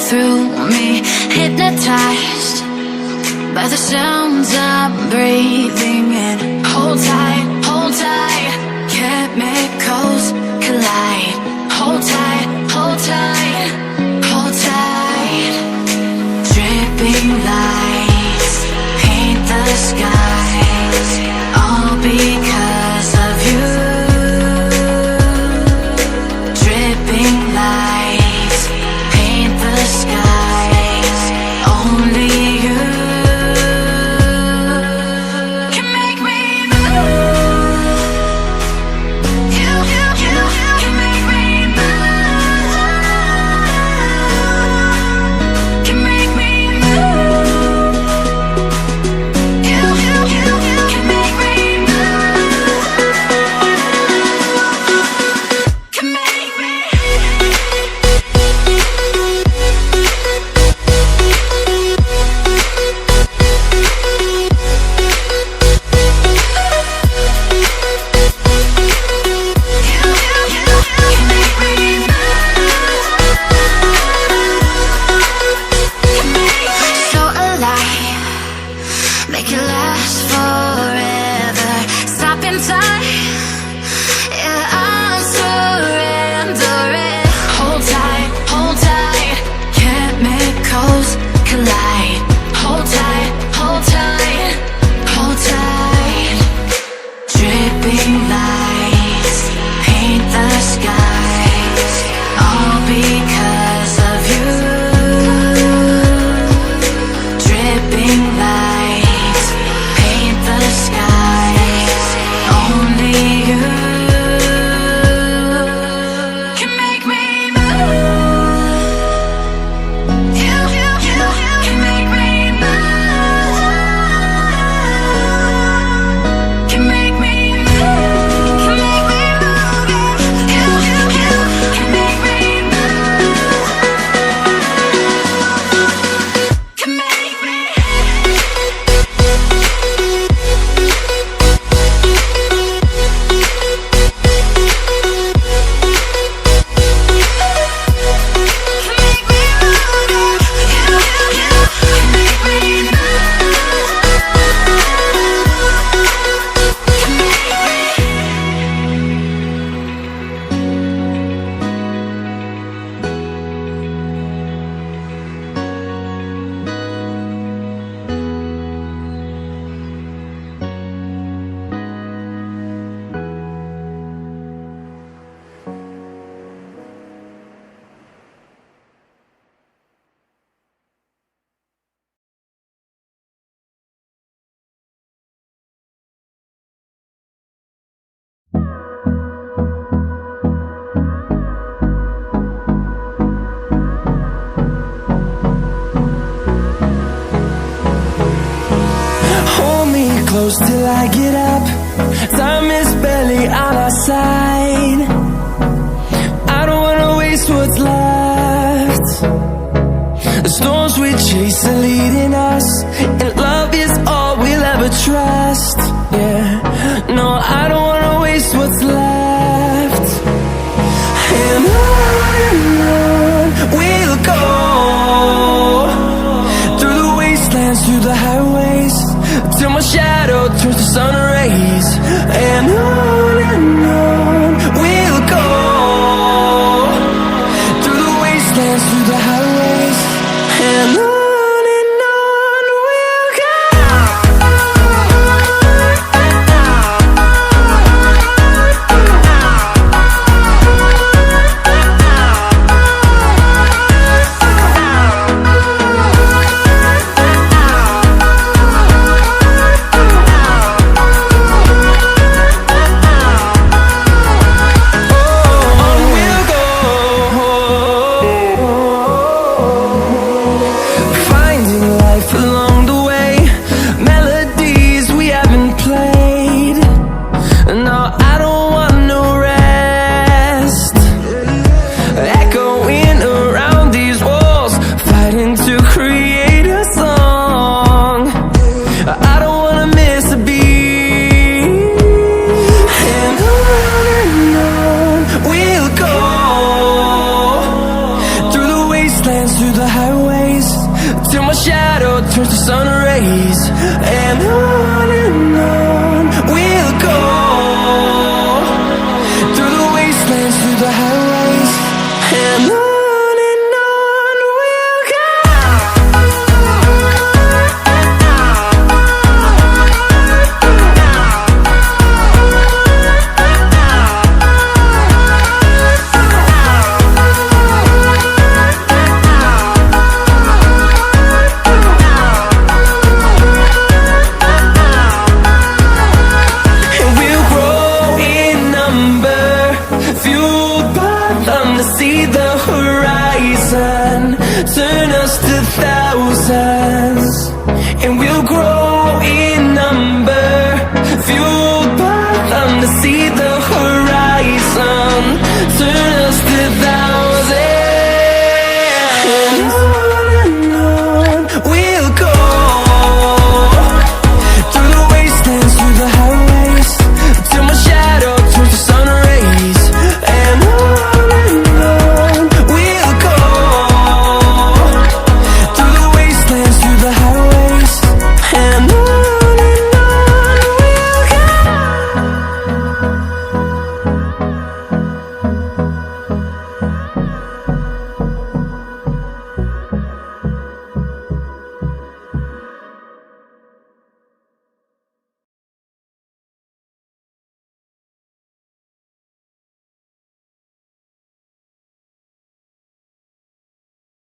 through me, hypnotized by the sounds I'm breathing in. Hold tight, chemicals collide. Hold tight, hold tight, hold tight. Dripping lights paint the skies, all because of you. Dripping lights paint the skies, only you can make me move. You can make me move. Can make me move. You can make me move. Can make me. So alive, make it last forever. Stop in time, yeah, I'm surrendering. Hold tight, chemicals collide. Hold tight, hold tight, hold tight. Dripping lights paint the skies, all because of you. Dripping lights paint the skies, only you can make me move. You can make me move. Can make me move. Can make me move. You can make me move. Can make me. Hold me close till I get up. Time is barely on our side. I don't wanna waste what's left. The storms we chase are leading us, and love is all we'll ever trust. Yeah, no, I don't wanna waste what's left. And on we'll go, through the wastelands, through the highways, till my shadow turns to sun rays. And on we'll go, through the wastelands, through the highways, and on we'll go. till my shadow turns to sun rays. And on we'll go, through the wastelands, through the highways. And on we'll go. See the horizon, turn us to thousands.